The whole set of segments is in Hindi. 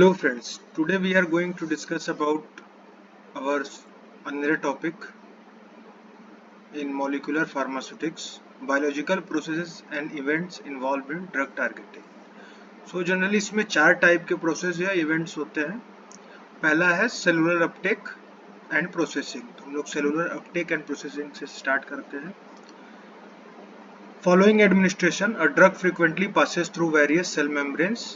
Hello friends, today we are going to discuss about our another topic in molecular pharmaceutics, biological processes and events involved in drug targeting. So generally इसमें चार टाइप के प्रोसेस या इवेंट्स होते हैं। पहला है सेलुलर अपटेक एंड प्रोसेसिंग। तो हम लोग सेलुलर अपटेक एंड प्रोसेसिंग से स्टार्ट करते हैं। Following administration, a drug frequently passes through various cell membranes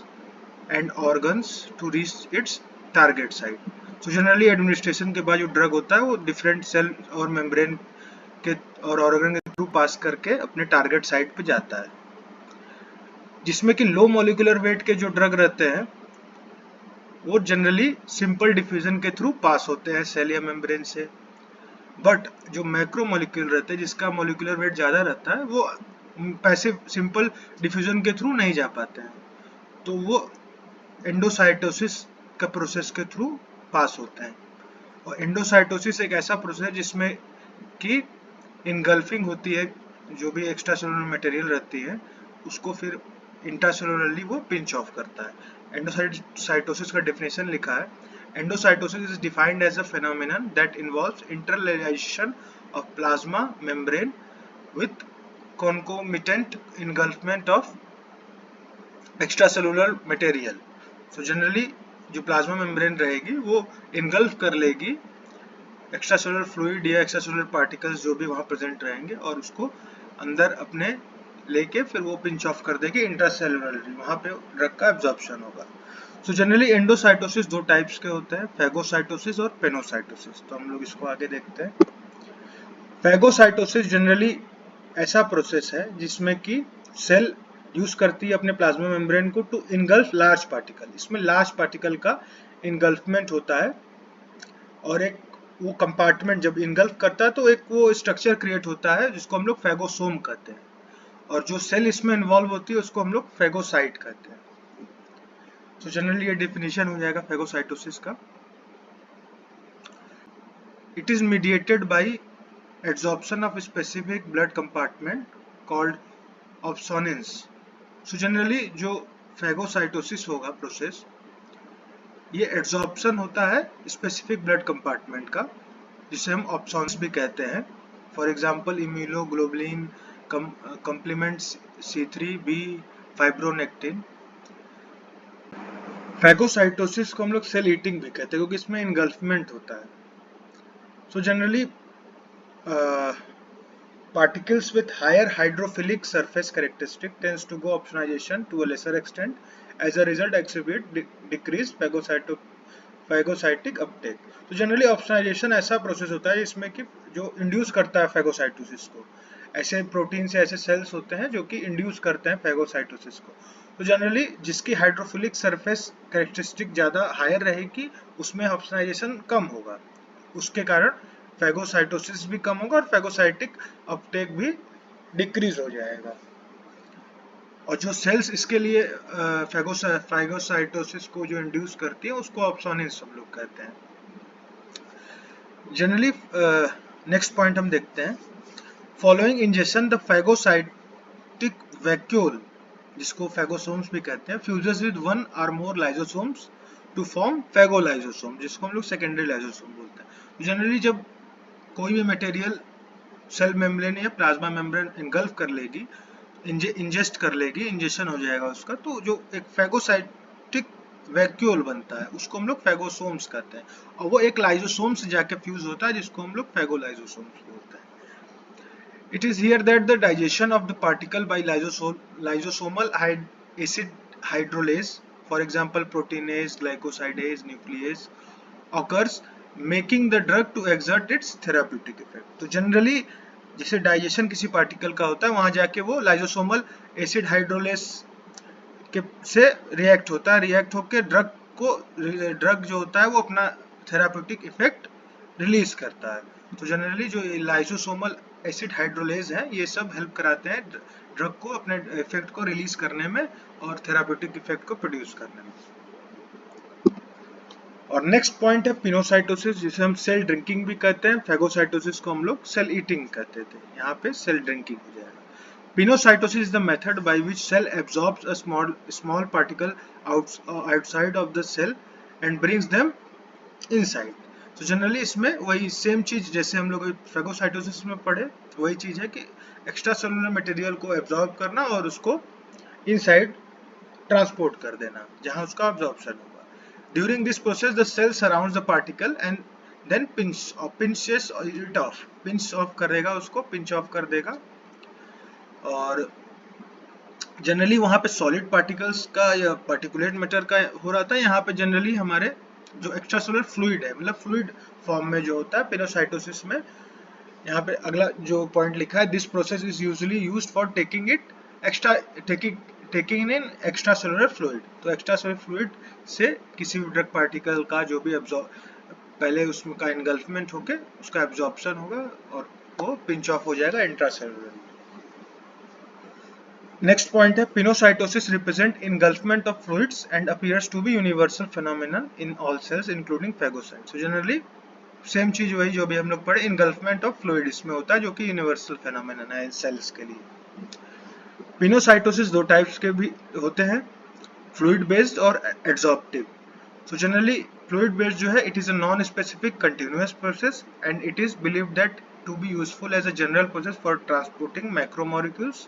and organs to reach its target site. So generally administration के बाद जो ड्रग होता है वो डिफरेंट सेल और मेम्ब्रेन के और ऑर्गन के थ्रू पास करके अपने टारगेट साइट पे जाता है, जिसमें कि लो मॉलिक्यूलर वेट के जो ड्रग रहते हैं वो जनरली सिंपल डिफ्यूजन के थ्रू पास होते हैं सेल या मेम्ब्रेन से। बट जो मैक्रो मॉलिक्यूल रहते हैं जिसका मॉलिक्यूलर वेट ज़्यादा रहता है वो पैसिव सिंपल डिफ्यूजन के थ्रू नहीं जा पाते हैं, तो वो एंडोसाइटोसिस का प्रोसेस के थ्रू पास होते हैं। और एंडोसाइटोसिस एक ऐसा प्रोसेस है जिसमें कि इनगल्फिंग होती है, जो भी एक्स्ट्रा सेलुलर मटेरियल रहती है उसको फिर इंट्रासेलुलरली वो पिंच ऑफ करता है। एंडोसाइटोसिस का डेफिनेशन लिखा है, endocytosis is defined as a phenomenon that involves internalisation of plasma membrane with concomitant engulfment of extracellular material। So generally जो प्लाज्मा मेम्ब्रेन रहेगी वो इनगल्फ कर लेगी एक्स्ट्रा सेलुलर फ्लूइड या एक्स्ट्रा सेलुलर पार्टिकल्स जो भी वहाँ प्रेजेंट रहेंगे और उसको अंदर अपने लेके फिर वो पिंच ऑफ कर देगी इंट्रासेलुलरली, वहाँ पे ड्रग का एब्जॉर्प्शन होगा। सो जनरली एंडोसाइटोसिस दो टाइप्स के होते हैं, फैगोसाइटोसिस और पेनोसाइटोसिस। तो हम लोग इसको आगे देखते हैं। फैगोसाइटोसिस जनरली ऐसा प्रोसेस है जिसमें कि सेल यूज करती है अपने प्लाज्मा मेम्ब्रेन को टू इनगल्फ लार्ज पार्टिकल। इसमें लार्ज पार्टिकल का इनगल्फमेंट होता है और एक वो कंपार्टमेंट जब इनगल्फ करता है तो एक वो स्ट्रक्चर क्रिएट होता है जिसको हम लोग फैगोसोम कहते हैं, और जो सेल इसमें इन्वॉल्व होती है उसको हम लोग फैगोसाइट कहते हैं। तो जनरली ये डेफिनेशन हो जाएगा फैगोसाइटोसिस का। It is mediated by adsorption of a specific blood compartment called opsonins। So generally जो phagocytosis होगा प्रोसेस, ये एड्सॉर्प्शन होता है स्पेसिफिक ब्लड कंपार्टमेंट का, जिसे हम ऑप्सॉन्स भी कहते हैं। For example immunoglobulin, complements C3b, fibronectin. Phagocytosis को हम लोग सेल ईटिंग भी कहते हैं क्योंकि इसमें इनगल्फमेंट होता है। So generally particles with higher hydrophilic surface characteristic tends to go opsonization to a lesser extent. As a result, exhibit decreased phagocytic uptake। तो जनरली ऑप्सोनाइजेशन ऐसा प्रोसेस होता है जिसमें कि जो इंड्यूस करता है फैगोसाइटोसिस को, ऐसे प्रोटीन से ऐसे सेल्स होते हैं जो कि इंड्यूस करते हैं फैगोसाइटोसिस को। तो जनरली जिसकी हाइड्रोफिलिक सरफेस कैरेक्टरिस्टिक ज़्यादा हायर रहेगी उसमें ऑप्सोनाइजेशन कम होगा, उसके कारण फैगोसाइटोसिस भी कम होगा और फैगोसाइटिक अपटेक भी डिक्रीज हो जाएगा। और जो सेल्स इसके लिए फैगोसाइटोसिस को जो इंड्यूस करती है उसको ऑप्सोनिन्स हम लोग कहते हैं। जनरली नेक्स्ट पॉइंट हम देखते हैं। Following injection the phagocytic vacuole, जिसको फैगोसोम्स भी कहते हैं, fuses with one or more lysosomes to form फैगोलाइजोसोम, जिसको हम लोग सेकेंडरी लाइजोसोम बोलते हैं। जनरली जब कोई भी मटेरियल सेल मेम्ब्रेन या प्लाज्मा मेम्ब्रेन इनगल्फ कर लेगी, इंजेस्ट कर लेगी, इंजेक्शन हो जाएगा उसका, तो जो एक फैगोसाइटिक वैक्यूल बनता है उसको हम लोग फैगोसोम्स कहते हैं, और वो एक लाइजोसोम से जाके फ्यूज होता है जिसको हम लोग फैगोलाइजोसोम्स बोलते हैं। It is here that the digestion of the particle by lysosomal acid hydrolase, for example proteinase, glycosidase, nucleus occurs making the drug to exert its therapeutic effect। तो जनरली जैसे डाइजेशन किसी पार्टिकल का होता है वहां जाके वो लाइजोसोमल एसिड हाइड्रोलेस के से रिएक्ट होता है, रिएक्ट होकर ड्रग जो होता है वो अपना थेराप्यूटिक इफेक्ट रिलीज करता है। तो जनरली जो लाइजोसोमल एसिड हाइड्रोलेज है ये सब हेल्प कराते हैं ड्रग को अपने इफेक्ट को रिलीज करने में और थेराप्यूटिक इफेक्ट को प्रोड्यूस करने में। और नेक्स्ट पॉइंट है पिनोसाइटोसिस, जिसे हम सेल ड्रिंकिंग भी कहते हैं। फैगोसाइटोसिस को हम लोग सेल ईटिंग कहते थे, यहाँ पे सेल ड्रिंकिंग हो जाएगा। Pinocytosis is the method by which cell absorbs a small particle outside of the cell and brings them inside. तो जनरली इसमें वही सेम चीज जैसे हम लोग फेगोसाइटोसिस में पढ़े, वही चीज है कि एक्स्ट्रा सेलुलर मटेरियल को एब्जॉर्ब करना और उसको इनसाइड ट्रांसपोर्ट कर देना जहां उसका एब्जॉर्प्शन होगा. During this process the cell surrounds the particle and then pinches it off. Pinch off करेगा उसको, पिंच ऑफ कर देगा. और जनरली वहां पे सॉलिड पार्टिकल्स का या पार्टिकुलेट मैटर का हो रहा था. यहाँ पे जनरली हमारे जो एक्स्ट्रासेलुलर फ्लूइड है, मतलब फ्लूइड फॉर्म में जो होता है पिनोसाइटोसिस में. यहाँ पे अगला जो पॉइंट लिखा है, this process is usually used for taking in extra cellular fluid. तो एक्स्ट्रा सेलुलर फ्लूइड से किसी भी ड्रग पार्टिकल का जो भी पहले उसमें का इनगल्फमेंट होके उसका एब्जॉर्प्शन होगा और वो पिंच ऑफ हो जाएगा इंट्रासेलुलर. नेक्स्ट पॉइंट है, pinocytosis represent engulfment of fluids and appears to be universal phenomenon in all cells including phagocytes. So generally same चीज वही जो भी हम लोग पढ़े, इनगल्फमेंट ऑफ फ्लूइड इसमें होता है जो कि यूनिवर्सल फिनोमेनन है सेल्स के लिए. पिनोसाइटोसिस दो टाइप्स के भी होते हैं, फ्लूइड बेस्ड और adsorptive. So generally fluid based जो है, it is a non specific continuous process and it is believed that to be useful as a general process for transporting macromolecules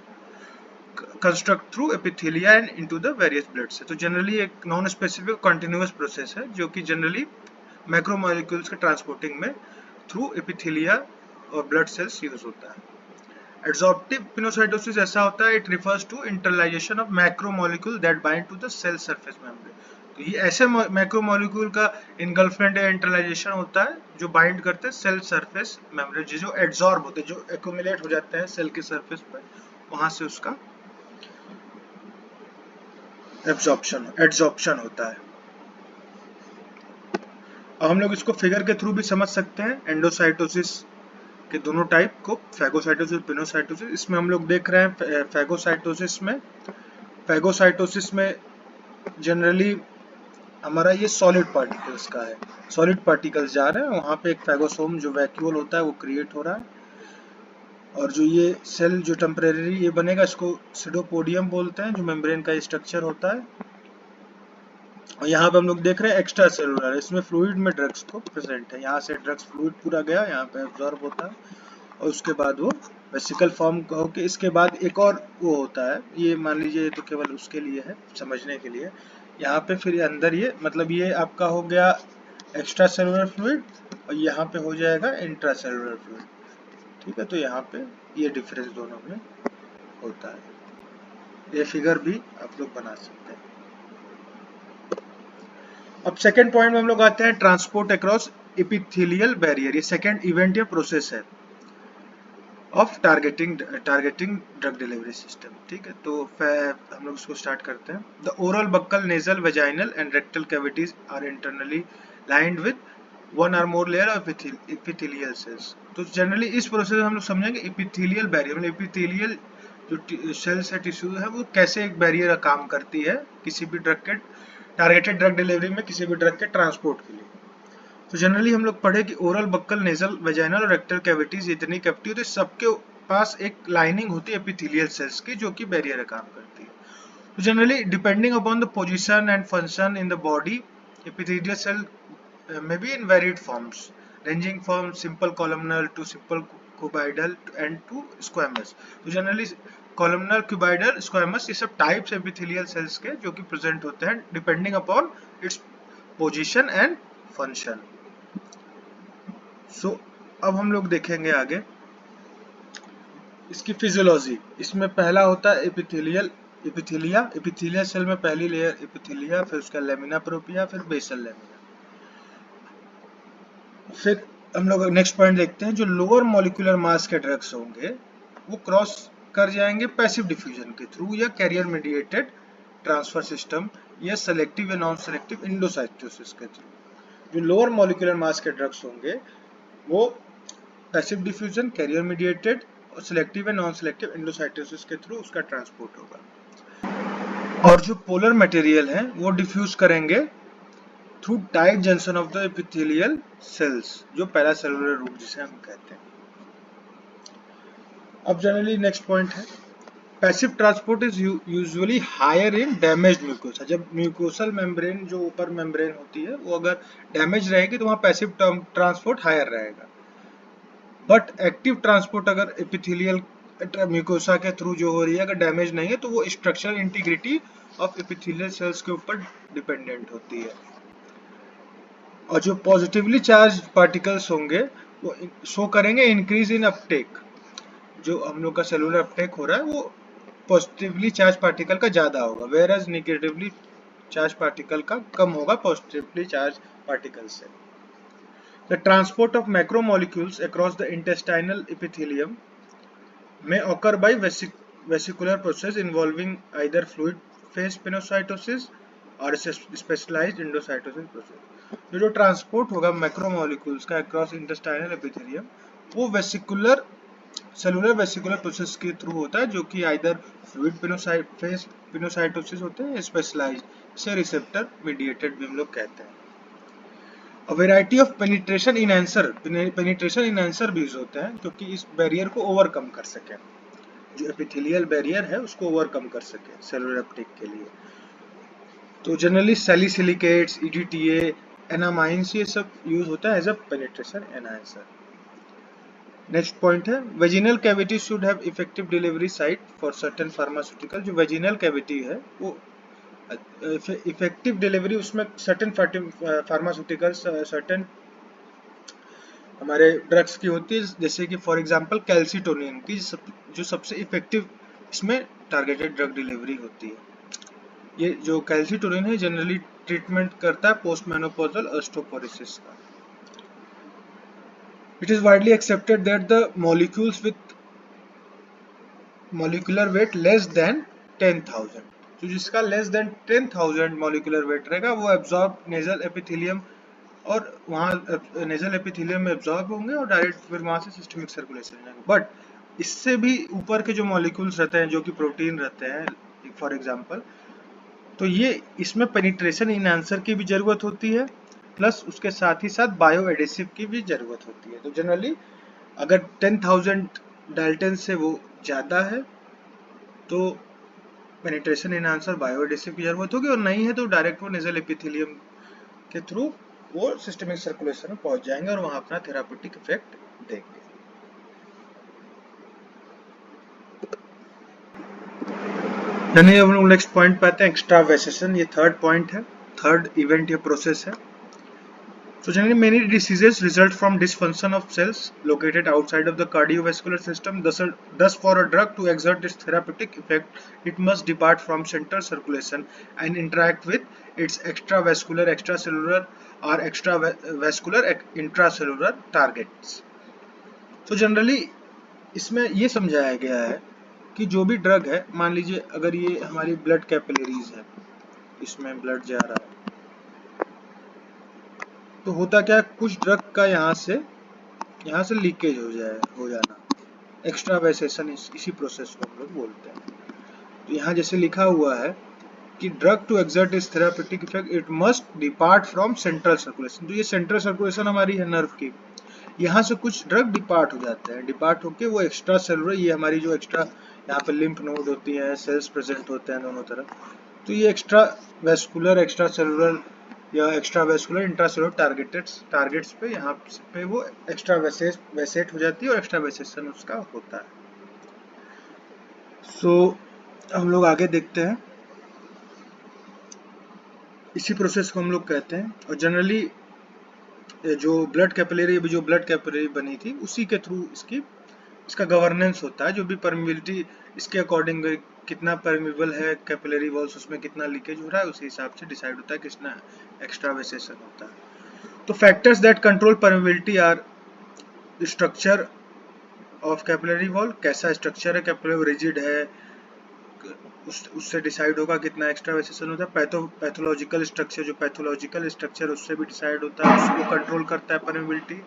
construct through epithelia and into the various blood से. तो जनरली एक नॉन स्पेसिफिक कंटिन्यूअस प्रोसेस है जो कि जनरली मैक्रोमोलिक्यूल्स के ट्रांसपोर्टिंग में थ्रू एपिथेलिया और ब्लड सेल्स यूज होता है. एड्सॉर्प्टिव पिनोसाइटोसिस ऐसा होता है, it refers to internalisation of macromolecule that bind to the cell surface membrane. तो ये ऐसे मैक्रोमोलिक्यूल का इनगल्फमेंट या इंटरलाइजेशन होता है जो बाइंड करते हैं सेल सरफेस मेम्ब्रेन, जो एड्सॉर्ब होते हैं, जो एक्यूमुलेट हो जाते हैं सेल के सरफेस पर, वहां से उसका एड्सॉर्प्शन होता है. अब हम लोग इसको फिगर के थ्रू भी समझ सकते हैं, एंडोसाइटोसिस के दोनों टाइप को, फेगोसाइटोसिस, पिनोसाइटोसिस. इसमें हम लोग देख रहे हैं फेगोसाइटोसिस में जनरली हमारा ये सॉलिड पार्टिकल्स का है, सॉलिड पार्टिकल्स जा रहे हैं, वहां पे एक फेगोसोम जो वैक्यूल होता है वो क्रिएट हो रहा है. और जो ये सेल जो टेम्परेरी ये बनेगा, इसको सिडोपोडियम बोलते हैं, जो मेम्ब्रेन का स्ट्रक्चर होता है. और यहाँ पे हम लोग देख रहे हैं एक्स्ट्रा सेलुलर, इसमें फ्लूइड में ड्रग्स को प्रेजेंट है. यहाँ से ड्रग्स फ्लूइड पूरा गया, यहाँ पे एब्जॉर्ब होता है और उसके बाद वो वेसिकल फॉर्म होके, इसके बाद एक और वो होता है, ये मान लीजिए तो केवल उसके लिए है समझने के लिए. यहाँ पे फिर अंदर ये मतलब ये आपका हो गया एक्स्ट्रा सेलुलर फ्लूइड और यहाँ पे हो जाएगा इंट्रा सेलुलर फ्लूइड. ठीक है, तो यहाँ पे ये डिफरेंस दोनों में होता है. ये फिगर भी आप लोग बना सकते हैं. अब सेकेंड पॉइंट में हम लोग आते हैं, ट्रांसपोर्ट अक्रॉस एपिथेलियल बैरियर. ये सेकेंड इवेंट या प्रोसेस है of targeting drug delivery system. ठीक है, तो हम लोग इसको स्टार्ट करते हैं. The oral, buccal, nasal, vaginal and rectal cavities are internally lined with one or more layer of epithelial cells. तो जनरली इस प्रोसेस में हम लोग समझेंगे एपिथेलियल बैरियर, मतलब एपिथेलियल जो सेल्स है, टिश्यू है, वो कैसे एक बैरियर का काम करती है किसी भी ड्रग के टारगेटेड ड्रग डिलीवरी में, किसी भी ड्रग के ट्रांसपोर्ट के लिए. तो जनरली हम लोग पढ़े कि ओरल, बक्कल, नेजल, वेजाइनल और रेक्टल कैविटीज इतनी कैविटी होती है, सबके पास एक लाइनिंग होती है एपिथेलियल सेल्स की जो कि बैरियर का काम करती है. तो generally depending upon the position and function in the body, epithelial cell may be in varied forms ranging from simple columnar to simple cuboidal and to squamous. तो जनरली columnar, cuboidal, squamous ये सब टाइप्स एपिथेलियल सेल्स के जो कि प्रेजेंट होते हैं depending upon its position and function. So अब हम लोग देखेंगे आगे इसकी फिजियोलॉजी. इसमें पहला होता है एपिथेलिया सेल में पहली लेयर एपिथेलिया, फिर उसका लेमिना प्रोपिया, फिर बेसल लेमिना. फिर हम लोग नेक्स्ट पॉइंट देखते हैं, जो लोअर मॉलिक्यूलर मास के ड्रग्स होंगे वो क्रॉस कर जाएंगे पैसिव डिफ्यूजन के थ्रू या कैरियर मीडिएटेड ट्रांसफर सिस्टम या सेलेक्टिव या नॉन सेलेक्टिव एंडोसाइटोसिस के थ्रू. जो लोअर मॉलिक्यूलर मास के ड्रग्स होंगे वो पैसिव डिफ्यूजन, कैरियर मीडिएटेड और सेलेक्टिव या नॉन सेलेक्टिव एंडोसाइटोसिस के थ्रू उसका ट्रांसपोर्ट होगा. और जो पोलर मटेरियल है वो डिफ्यूज करेंगे through tight junction of the epithelial cells, जो पैरासेलुलर रूट जिसे हम कहते हैं. अब जनरली नेक्स्ट पॉइंट है passive transport is usually higher in damaged mucosa. जब म्यूकोसल मेम्ब्रेन जो ऊपर मेम्ब्रेन होती है वो अगर डैमेज रहेगी तो वहाँ पैसिव ट्रांसपोर्ट हायर रहेगा। बट एक्टिव ट्रांसपोर्ट अगर एपिथेलियल म्यूकोसा के थ्रू जो हो रही है अगर डैमेज नहीं है तो वो structural integrity of epithelial sales के ऊपर डिपेंडेंट होती है। और जो पॉजिटिवली चार्ज पार्टिकल्स होंगे वो शो करेंगे इंक्रीज इन अपटेक। जो हम लोग का सेलुलर अपटेक हो रहा है वो पॉजिटिवली चार्ज पार्टिकल का ज्यादा होगा, whereas negatively charge particle का कम होगा पॉजिटिवली चार्ज पार्टिकल से। The transport of macromolecules across the intestinal epithelium may occur by vesicular process involving either fluid phase pinocytosis or specialized endocytosis process। जो ट्रांसपोर्ट होगा मैक्रोमोलिक्यूल्स का अक्रॉस इंटेस्टाइनल एपिथेलियम वो वेसिकुलर सेलुलर वेसिकुलर प्रोसेस के थ्रू होता है, जो कि आइदर फ्लूइड फेज पिनोसाइटोसिस होते हैं, स्पेशलाइज्ड से रिसेप्टर मीडिएटेड भी हम लोग कहते हैं। A variety of penetration enhancer भी यूज होते हैं क्योंकि इस बैरियर को ओवरकम कर सके, जो एपिथेलियल बैरियर है उसको ओवरकम कर सके सेलुलर अपटेक के लिए। तो जनरली सैलिसिलिकेट्स, EDTA, एनामाइंस ये सब यूज होता है as a penetration enhancer. Next point है vaginal cavity should have effective delivery site for certain pharmaceutical. जो वेजिनल कैविटी है वो इफेक्टिव डिलीवरी उसमें सर्टेन फार्मास्यूटिकल्स सर्टेन हमारे ड्रग्स की होती है, जैसे कि फॉर एग्जांपल कैल्सीटोनिन की जो सबसे इफेक्टिव इसमें टारगेटेड ड्रग डिलीवरी होती है। ये जो कैल्सीटोनिन है जनरली ट्रीटमेंट करता है पोस्ट मेनोपॉजल ऑस्टियोपोरोसिस का। It is widely accepted that the molecules with molecular weight less than 10,000, तो जिसका लेस देन 10,000 मॉलिक्यूलर वेट रहेगा वो एब्जॉर्ब नेजल एपिथेलियम और वहाँ नेजल एपिथेलियम में एब्जॉर्ब होंगे और डायरेक्ट फिर वहाँ से सिस्टमिक सर्कुलेशन जाएंगे। बट इससे भी ऊपर के जो मॉलिक्यूल्स रहते हैं जो कि प्रोटीन रहते हैं फॉर एग्जांपल, तो ये इसमें पेनिट्रेशन इनहांसर की भी जरूरत होती है, प्लस उसके साथ ही साथ बायो एडेसिव की भी जरूरत होती है। तो जनरली अगर 10,000 डाल्टन से वो ज्यादा है तो पेनिट्रेशन इनहांसर बायो एडेसिव की जरूरत होगी, और नहीं है तो डायरेक्ट वो नेजल एपिथेलियम के थ्रू वो सिस्टमिक सर्कुलेशन में पहुंच जाएंगे और वहां अपना थेरापेटिक इफेक्ट देंगे। यानी अब हम लोग नेक्स्ट पॉइंट पे आते हैं, एक्स्ट्रावेसेशन। ये थर्ड पॉइंट है, थर्ड इवेंट या प्रोसेस है। So generally many diseases result from dysfunction of cells located outside of the cardiovascular system. Thus for a drug to exert its therapeutic effect, it must depart from central circulation and interact with its extravascular, extracellular or extravascular intracellular targets. So generally इसमें ये समझाया गया है कि जो भी ड्रग है, मान लीजिए अगर ये हमारी ब्लड कैपिलरीज है, इसमें ब्लड जा रहा है, तो होता क्या है कुछ ड्रग का यहाँ से लीकेज हो जाना, एक्स्ट्रावेसेशन इसी प्रोसेस को हम लोग बोलते हैं। तो यहाँ जैसे लिखा हुआ है कि drug to exert is therapeutic effect it must depart from central circulation. तो ये सेंट्रल सर्कुलेशन हमारी है नर्व की, यहाँ से कुछ ड्रग डिपार्ट हो जाते हैं, डिपार्ट होके वो एक्स्ट्रा सेलुलर, ये हमारी जो एक्स्ट्रा यहाँ पे लिम्फ नोड होती है, सेल्स प्रेजेंट होते हैं दोनों तरफ, तो ये एक्स्ट्रा वेस्कुलर, एक्स्ट्रा सेलुलर या एक्स्ट्रा वेस्कुलर इंट्रासेलुलर टारगेट्स पे यहाँ पे वो एक्स्ट्रा वेसेट हो जाती है और एक्स्ट्रा वेसेशन उसका होता है। सो हम लोग आगे देखते हैं, इसी प्रोसेस को हम लोग कहते हैं। और जनरली जो ब्लड कैपिलरी बनी थी उसी के थ्रू इसका गवर्नेंस होता है। जो भी परमिबिलिटी इसके अकॉर्डिंग कितना परमिबल है कैपिलरी वॉल्स, उसमें कितना लीकेज हो रहा है, उसी हिसाब से डिसाइड होता है कितना एक्स्ट्रावेसेशन होता है। तो factors that control permeability are structure of capillary wall, कैसा स्ट्रक्चर है कैपिलरी, रिजिड है, उससे डिसाइड होगा कितना एक्स्ट्रावेसेशन होता है। पैथोलॉजिकल स्ट्रक्चर, जो पैथोलॉजिकल स्ट्रक्चर उससे भी डिसाइड होता है, उसको कंट्रोल करता है permeability.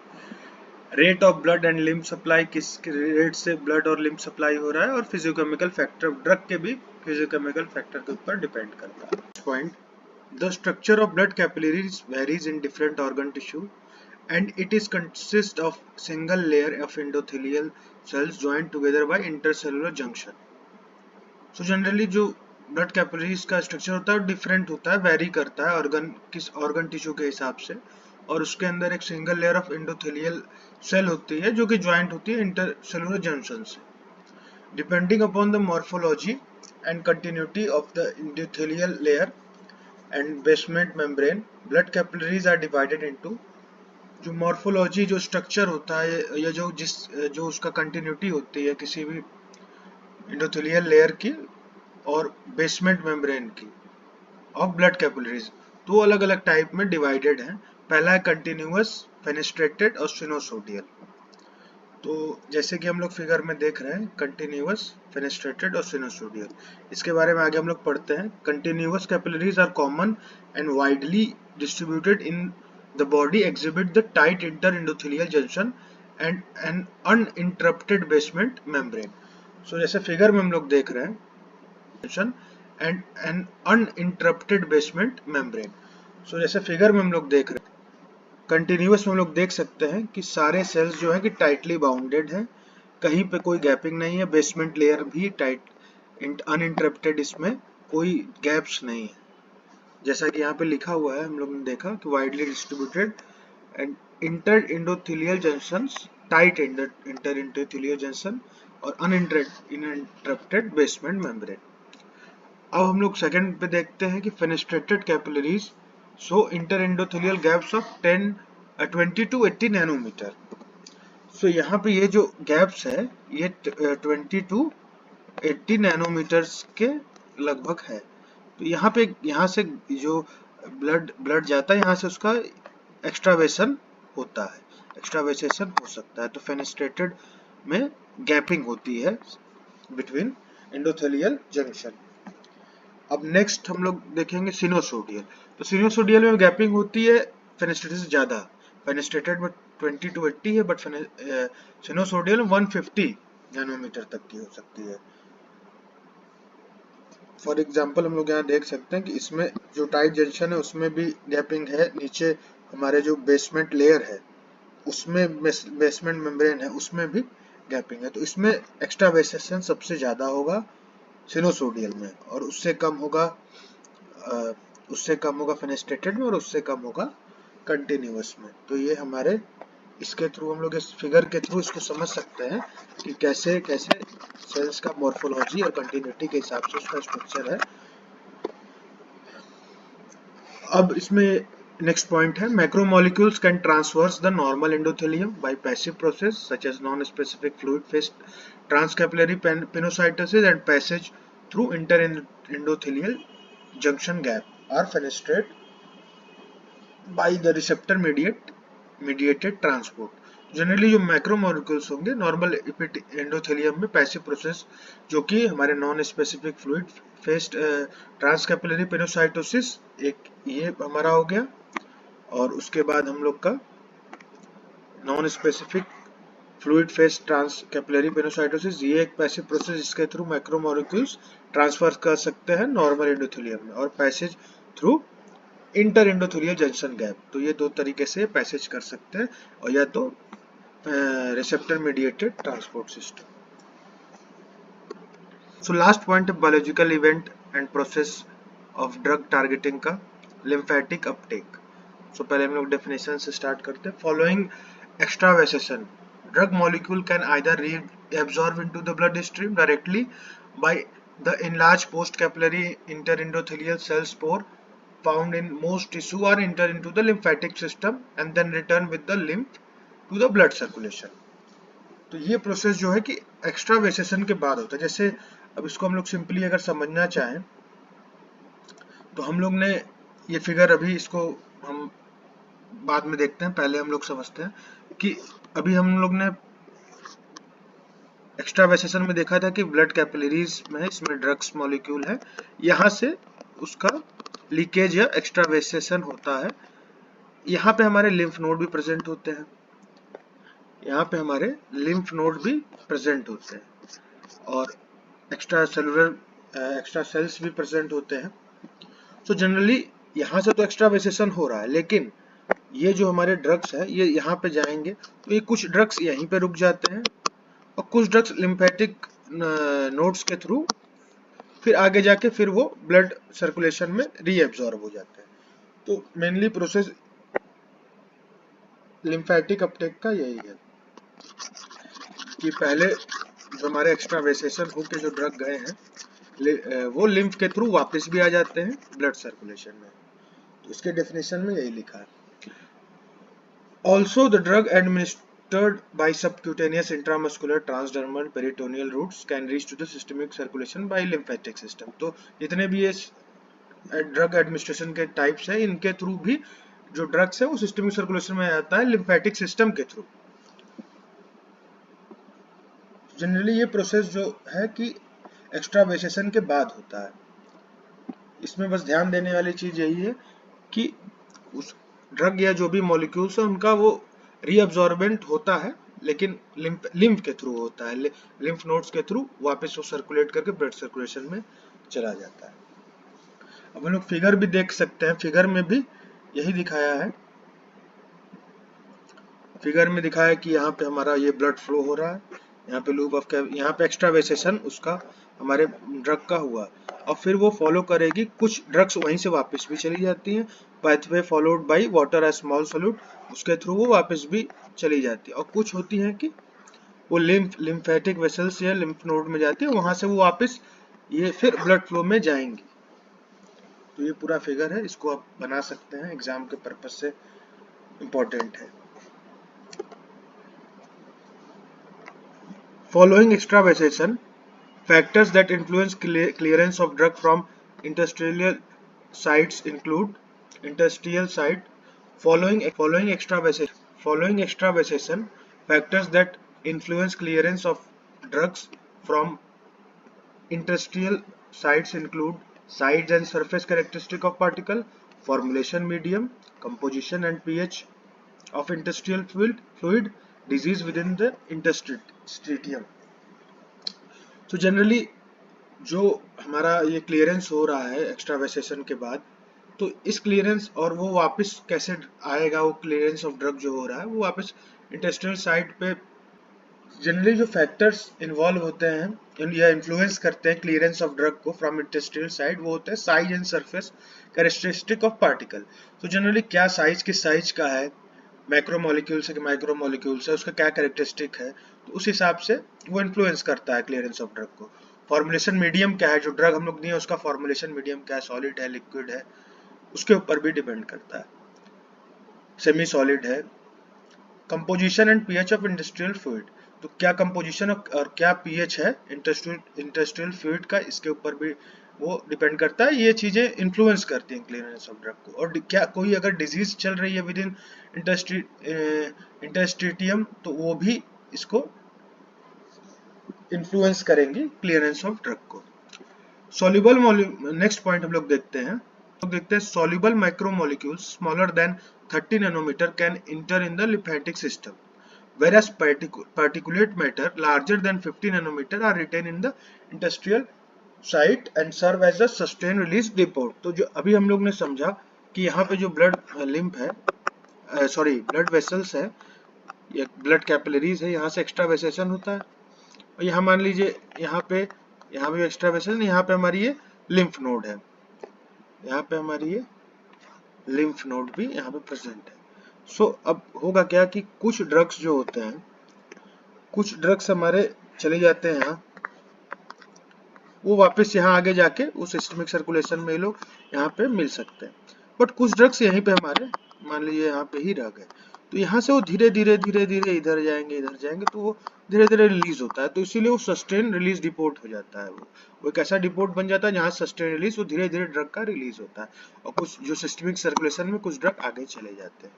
Rate of blood and lymph supply, किस रेट से ब्लड और लिम्फ सप्लाई हो रहा है, और फिजियोकेमिकल फैक्टर, ड्रग के भी फिजियोकेमिकल फैक्टर के ऊपर डिपेंड करता है। Point, the structure of blood capillaries varies in different organ tissue and it is consist of single layer of endothelial cells joined together by intercellular junction. So generally जो ब्लड कैपिलरीज का स्ट्रक्चर होता है डिफरेंट होता है, वेरी करता है किस ऑर्गन टिश्यू के हिसाब से, और उसके अंदर एक single layer of endothelial cell होती है जो कि ज्वाइंट होती है इंटरसेलुलर जंक्शन से। Depending upon the morphology and continuity of the endothelial layer and basement membrane, blood capillaries are divided into, जो मॉर्फोलॉजी जो स्ट्रक्चर होता है या जो उसका कंटिन्यूटी होती है किसी भी एंडोथेलियल लेयर की और बेसमेंट मेम्ब्रेन की ऑफ ब्लड कैपिलरीज, दो अलग अलग टाइप में डिवाइडेड हैं। पहला है कंटिन्यूअस, फेनेस्ट्रेटेड और सिनोसोडियल। तो जैसे कि हम लोग फिगर में देख रहे हैं कंटिन्यूअस, फेनेस्ट्रेटेड और सिनोसोडियल, इसके बारे में आगे हम लोग पढ़ते हैं। Continuous capillaries are common and widely distributed in the body, exhibit the tight inter endothelial junction and an uninterrupted basement membrane. So जैसे फिगर में हम लोग देख रहे हैं and an uninterrupted basement membrane. So जैसे फिगर में हम लोग देख रहे हैं कंटिन्यूअस में हम लोग देख सकते हैं कि सारे सेल्स जो है कि टाइटली बाउंडेड हैं, कहीं पे कोई गैपिंग नहीं है, बेसमेंट लेयर भी टाइट अनइंटरप्टेड, इसमें कोई गैप्स नहीं है। जैसा कि यहाँ पे लिखा हुआ है, हम लोग ने देखा कि widely distributed and inter endothelial junctions, tight inter endothelial junction और अनइंटरप्टेड बेसमेंट मेम्ब्रेन। अब हम लोग सेकंड पे देखते हैं कि fenestrated capillaries show inter endothelial gaps of 20 to 80 nanometre. So यहाँ पे ये जो गैप्स है ये 20 to 80 नैनोमीटर्स के लगभग है। तो यहाँ से जो ब्लड जाता है यहाँ से उसका एक्स्ट्रावेशन होता है, एक्स्ट्रावेसेशन हो सकता है। तो फेनेस्ट्रेटेड में गैपिंग होती है बिटवीन एंडोथेलियल जंक्शन। अब नेक्स्ट हम लोग देखेंगे सिनोसोडियल। तो सिनोसोडियल में गैपिंग होती है फेनेस्ट्रेटेड से ज्यादा, फेनेस्ट्रेटेड में 20 to 80 है, बट सिनोसोडियल 150 नैनोमीटर तक की हो सकती है। फॉर एग्जांपल हम लोग यहाँ देख सकते हैं कि इसमें जो टाइट जंक्शन है उसमें भी गैपिंग है, नीचे हमारे जो बेसमेंट लेयर है उसमें बेसमेंट मेम्ब्रेन है उसमें भी गैपिंग है। तो इसमें एक्स्ट्रावेसेशन सबसे ज्यादा होगा सिनोसोडियल में, और उससे कम होगा फेनेस्ट्रेटेड में, और उससे कम होगा कंटिन्यूअस में। तो ये हमारे इसके थ्रू हम लोग इस फिगर के थ्रू इसको समझ सकते हैं कि कैसे कैसे सेल्स का मॉर्फोलॉजी और कंटिन्यूटी के हिसाब से उसका स्ट्रक्चर है। अब इसमें नेक्स्ट पॉइंट है, macromolecules can transverse the normal endothelium by passive process such as non specific fluid phase transcapillary pinocytosis and passage through inter endothelial junction gap are fenestrated by the receptor mediated transport। Generally जो मैक्रोमोलिक्यूल्स होंगे नॉर्मल एंडोथेलियम में पैसिव प्रोसेस, जो कि हमारे non specific fluid phased transcapillary pinocytosis एक ये हमारा हो गया, और उसके बाद हम लोग का non specific fluid phase transcapillary pinocytosis, ये एक पैसिव प्रोसेस जिसके थ्रू मैक्रोमोलिक्यूल्स ट्रांसफर कर सकते हैं नॉर्मल एंडोथेलियम में, और passage through inter endothelial junction gap. तो ये दो तरीके से पैसेज कर सकते हैं, और या तो receptor mediated transport system. So last point है biological event and process of drug targeting का, लिम्फेटिक अपटेक। सो पहले हम लोग डेफिनेशन से स्टार्ट करते हैं। Following extravasation, drug molecule can either reabsorb into the bloodstream directly by the enlarged postcapillary interendothelial cell spore found in most tissue, or enter into the lymphatic system and then return with the lymph to the blood circulation। तो ये प्रोसेस जो है कि एक्स्ट्रावेसेशन के बाद होता है। जैसे अब इसको हम लोग सिंपली अगर समझना चाहें तो हम लोग ने ये फिगर, अभी इसको हम बाद में देखते हैं, पहले हम लोग समझते हैं कि अभी हम लोग ने एक्स्ट्रावेसेशन में देखा था कि ब्लड कैपिलरीज में इसमें ड्रग्स मॉलिक्यूल है, यहाँ से उसका लीकेज या एक्स्ट्रावेसेशन होता है। यहाँ पे हमारे लिम्फ नोड भी प्रेजेंट होते हैं, यहाँ पे हमारे लिम्फ नोड भी प्रेजेंट होते हैं, और एक्स्ट्रा सेल्स भी प्रेजेंट होते हैं। तो जनरली यहाँ से तो एक्स्ट्रावेसेशन हो रहा है, लेकिन ये जो हमारे ड्रग्स है ये यहाँ पे जाएंगे, तो ये कुछ ड्रग्स यहीं पे रुक जाते हैं और कुछ ड्रग्स लिम्फेटिक नोड्स के थ्रू फिर आगे जाके फिर वो ब्लड सर्कुलेशन में रीएब्जॉर्ब हो जाते हैं। तो मेनली प्रोसेस लिम्फेटिक अपटेक का यही है कि पहले जो हमारे एक्स्ट्रा वेसेशन होके जो ड्रग गए हैं वो लिम्फ के थ्रू वापस भी आ जाते हैं ब्लड सर्कुलेशन में। तो इसके डेफिनेशन में यही लिखा है। Also, the drug administered by subcutaneous, intramuscular, transdermal, peritoneal routes can reach to the systemic circulation by lymphatic system. तो जितने भी ये ड्रग एडमिनिस्ट्रेशन के टाइप्स है, इनके थ्रू भी जो ड्रग्स है वो सिस्टमिक सर्कुलेशन में आता है लिम्फेटिक सिस्टम के थ्रू। जनरली ये प्रोसेस जो है कि एक्स्ट्रावेसेशन के बाद होता है। इसमें बस ध्यान देने वाली चीज यही है कि उस ड्रग या जो भी मॉलिक्यूल्स है उनका वो रीअब्जॉर्बेंट होता है, लेकिन लिम्फ के थ्रू होता है, लिम्फ नोड्स के थ्रू वापस वो सर्कुलेट करके ब्लड सर्कुलेशन में चला जाता है। अब हम लोग फिगर भी देख सकते हैं, फिगर में भी यही दिखाया है। फिगर में दिखाया है कि यहाँ पे हमारा ये ब्लड फ्लो हो रहा है, यहाँ पे लूप ऑफ यहाँ पे एक्स्ट्रावेसेशन उसका हमारे ड्रग का हुआ, और फिर वो फॉलो करेगी, कुछ ड्रग्स वहीं से वापस भी चली जाती हैं, pathway followed by water as small solute, उसके थ्रू वो वापस भी चली जाती है, और कुछ होती हैं कि वो लिम्फेटिक वेसल्स या लिम्फ नोड में जाती है, वहां से वो वापस ये फिर ब्लड फ्लो में जाएंगी। तो ये पूरा फिगर है, इसको आप बना सकते हैं, एग्जाम के पर्पज से इम्पोर्टेंट है। Following extravasation, factors that influence clearance of drug from interstitial sites include interstitial site. Following extravasation, factors that influence clearance of drugs from interstitial sites include size and surface characteristic of particle, formulation medium, composition and pH of interstitial fluid, disease within the interstitium. तो जनरली जो हमारा ये क्लियरेंस हो रहा है एक्स्ट्रावेसेशन के बाद, तो इस क्लियरेंस और वो वापस कैसे आएगा, वो क्लियरेंस ऑफ ड्रग जो हो रहा है वो वापस इंटेस्टिनल साइट पे। जनरली जो फैक्टर्स इन्वॉल्व होते हैं या इन्फ्लुएंस करते हैं क्लियरेंस ऑफ ड्रग को फ्रॉम इंटेस्टिनल साइट, वो होते हैं size and surface characteristic of particle. तो जनरली क्या साइज किस साइज का है, मैक्रोमोलिक्यूल से माइक्रोमोलिक्यूल से, उसका क्या कैरेक्टरिस्टिक है, तो उस हिसाब से वो इन्फ्लुएंस करता है क्लियरेंस ऑफ ड्रग को। फॉर्मुलेशन मीडियम क्या है, जो ड्रग हम लोग दिए उसका फॉर्मुलेशन मीडियम क्या है, सॉलिड है लिक्विड है, उसके ऊपर भी डिपेंड करता है, सेमी सॉलिड है। Composition and pH of industrial fluid, तो क्या कंपोजिशन और क्या पीएच है इंडस्ट्रियल फ्लूइड का, इसके ऊपर भी वो डिपेंड करता है। ये चीजें इन्फ्लुएंस करती हैं क्लियरेंस ऑफ ड्रग को। और क्या कोई अगर डिजीज चल रही है विद इन इंटरस्टिटियम, तो वो भी इसको इन्फ्लुएंस करेंगी क्लियरेंस ऑफ ड्रग को। सॉल्युबल, नेक्स्ट पॉइंट हम लोग देखते हैं soluble micromolecules smaller than 30 nanometre can enter in the lymphatic system, whereas particulate matter larger than 50 nanometer are retained in the interstitial site and serve as a sustained release depot। तो जो अभी हम लोग ने समझा कि यहाँ पे जो ब्लड लिम्फ है, ब्लड वेसल्स है या ब्लड कैपिलरीज है, यहाँ से एक्स्ट्रा वेसेशन होता है, और यहाँ मान लीजिए यहाँ भी एक्स्ट्रा वेसेशन, यहाँ पे हमारी ये लिम्फ नोड है, यहाँ पे हमारी ये लिम्फ नोड भी यहाँ पे प्रेजेंट है। अब होगा क्या कि कुछ ड्रग्स जो होते हैं, कुछ ड्रग्स हमारे चले जाते हैं यहाँ, वो वापस यहाँ आगे जाके उस सिस्टमिक सर्कुलेशन में ये लोग यहाँ पे मिल सकते हैं, बट कुछ ड्रग्स यहीं पे हमारे मान लीजिए यहाँ पे ही रह गए, तो यहाँ से वो धीरे धीरे इधर जाएंगे, तो वो धीरे धीरे रिलीज होता है, तो इसीलिए वो सस्टेन रिलीज डिपोर्ट हो जाता है। वो एक ऐसा डिपोर्ट बन जाता है जहाँ सस्टेन रिलीज, वो धीरे धीरे ड्रग का रिलीज होता है, और कुछ जो सिस्टमिक सर्कुलेशन में कुछ ड्रग आगे चले जाते हैं।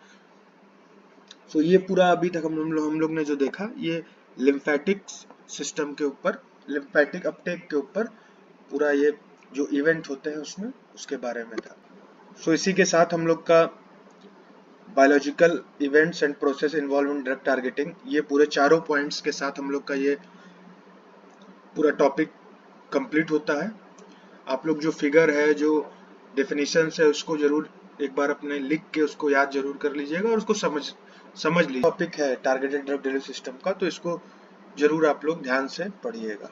तो ये पूरा अभी तक हम लोग ने जो देखा, ये लिम्फेटिक सिस्टम के ऊपर, लिम्फेटिक अपटेक के ऊपर पूरा ये जो इवेंट होते हैं उसमें उसके बारे में था। इसी के साथ हम लोग का biological events and process involve in drug targeting, ये पूरे चारों पॉइंट्स के साथ हम लोग का ये पूरा टॉपिक कंप्लीट होता है। आप लोग जो फिगर है, जो डेफिनेशंस है, उसको जरूर एक बार अपने लिख के उसको याद जरूर कर लीजिएगा और उसको समझ लीजिए। टॉपिक है टारगेटेड ड्रग डिलीवरी सिस्टम का, तो इसको जरूर आप लोग ध्यान से पढ़िएगा।